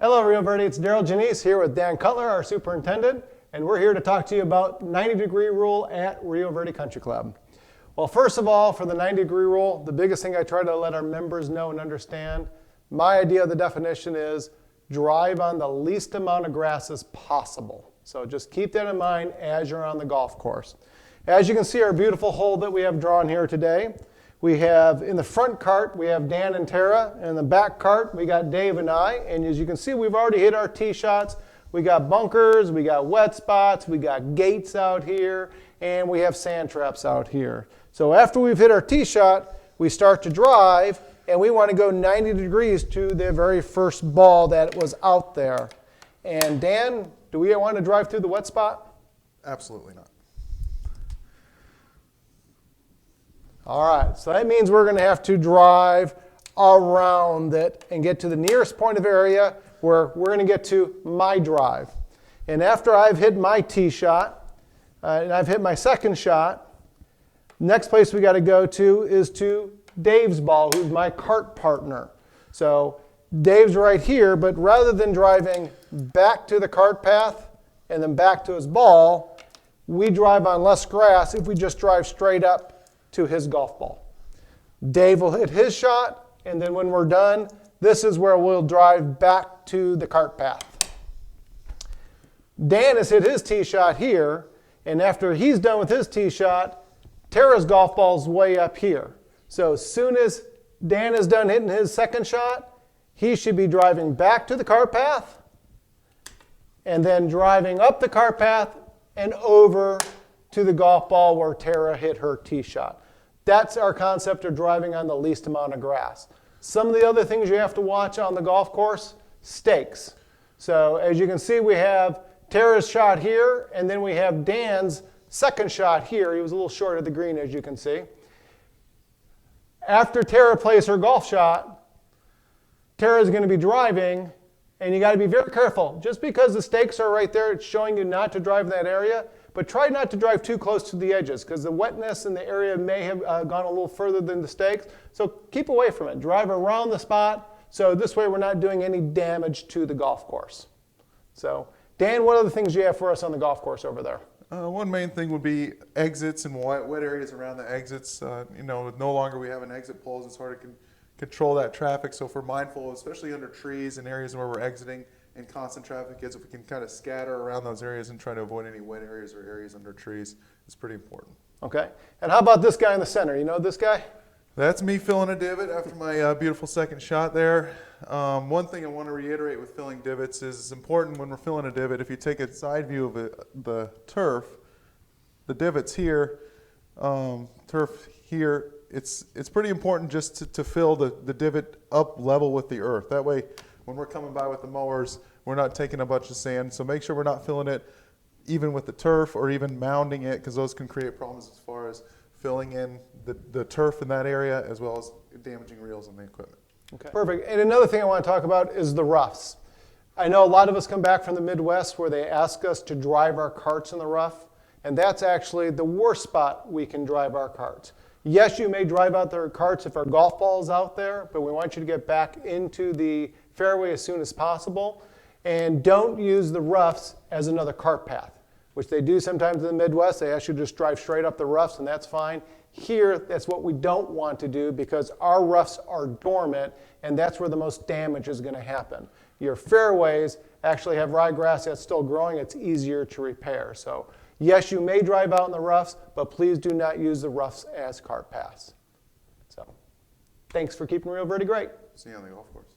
Hello, Rio Verde. It's Daryl Janice here with Dan Cutler, our superintendent, and we're here to talk to you about 90-degree rule at Rio Verde Country Club. Well, first of all, for the 90-degree rule, the biggest thing I try to let our members know and understand, my idea of the definition is drive on the least amount of grass as possible. So just keep that in mind as you're on the golf course. As you can see, our beautiful hole that we have drawn here today, we have in the front cart, we have Dan and Tara. In the back cart, we got Dave and I. And as you can see, we've already hit our tee shots. We got bunkers, we got wet spots, we got gates out here, and we have sand traps out here. So after we've hit our tee shot, we start to drive, and we want to go 90 degrees to the very first ball that was out there. And Dan, do we want to drive through the wet spot? Absolutely not. All right, so that means we're going to have to drive around it and get to the nearest point of area where we're going to get to my drive. And after I've hit my tee shot, and I've hit my second shot, next place we got to go to is to Dave's ball, who's my cart partner. So Dave's right here, but rather than driving back to the cart path and then back to his ball, we drive on less grass if we just drive straight up to his golf ball. Dave will hit his shot, and then when we're done, this is where we'll drive back to the cart path. Dan has hit his tee shot here, and after he's done with his tee shot, Tara's golf ball's way up here. So as soon as Dan is done hitting his second shot, he should be driving back to the cart path, and then driving up the cart path and over to the golf ball where Tara hit her tee shot. That's our concept of driving on the least amount of grass. Some of the other things you have to watch on the golf course, stakes. So as you can see, we have Tara's shot here, and then we have Dan's second shot here. He was a little short of the green, as you can see. After Tara plays her golf shot, Tara's going to be driving, and you got to be very careful. Just because the stakes are right there, it's showing you not to drive in that area. But try not to drive too close to the edges because the wetness in the area may have gone a little further than the stakes. So keep away from it. Drive around the spot so this way we're not doing any damage to the golf course. So Dan, what other things do you have for us on the golf course over there? One main thing would be exits and wet areas around the exits. No longer we have an exit poles. It's hard to control that traffic. So if we're mindful, especially under trees and areas where we're exiting, and constant traffic is, if we can kind of scatter around those areas and try to avoid any wet areas or areas under trees, it's pretty important. Okay. And how about this guy in the center? You know this guy? That's me filling a divot after my beautiful second shot there. One thing I want to reiterate with filling divots is it's important when we're filling a divot, if you take a side view of the turf, the divots here, turf here, it's pretty important just to fill the divot up level with the earth. That way, when we're coming by with the mowers, we're not taking a bunch of sand. So make sure we're not filling it even with the turf or even mounding it, because those can create problems as far as filling in the turf in that area as well as damaging reels on the equipment. Okay. Perfect. And another thing I want to talk about is the roughs. I know a lot of us come back from the Midwest where they ask us to drive our carts in the rough, and that's actually the worst spot we can drive our carts. Yes, you may drive out their carts if our golf ball is out there, but we want you to get back into the fairway as soon as possible. And don't use the roughs as another cart path, which they do sometimes in the Midwest. They ask you to just drive straight up the roughs, and that's fine. Here, that's what we don't want to do because our roughs are dormant, and that's where the most damage is going to happen. Your fairways actually have ryegrass that's still growing. It's easier to repair. So yes, you may drive out in the roughs, but please do not use the roughs as cart paths. So thanks for keeping Rio Verde great. See you on the golf course.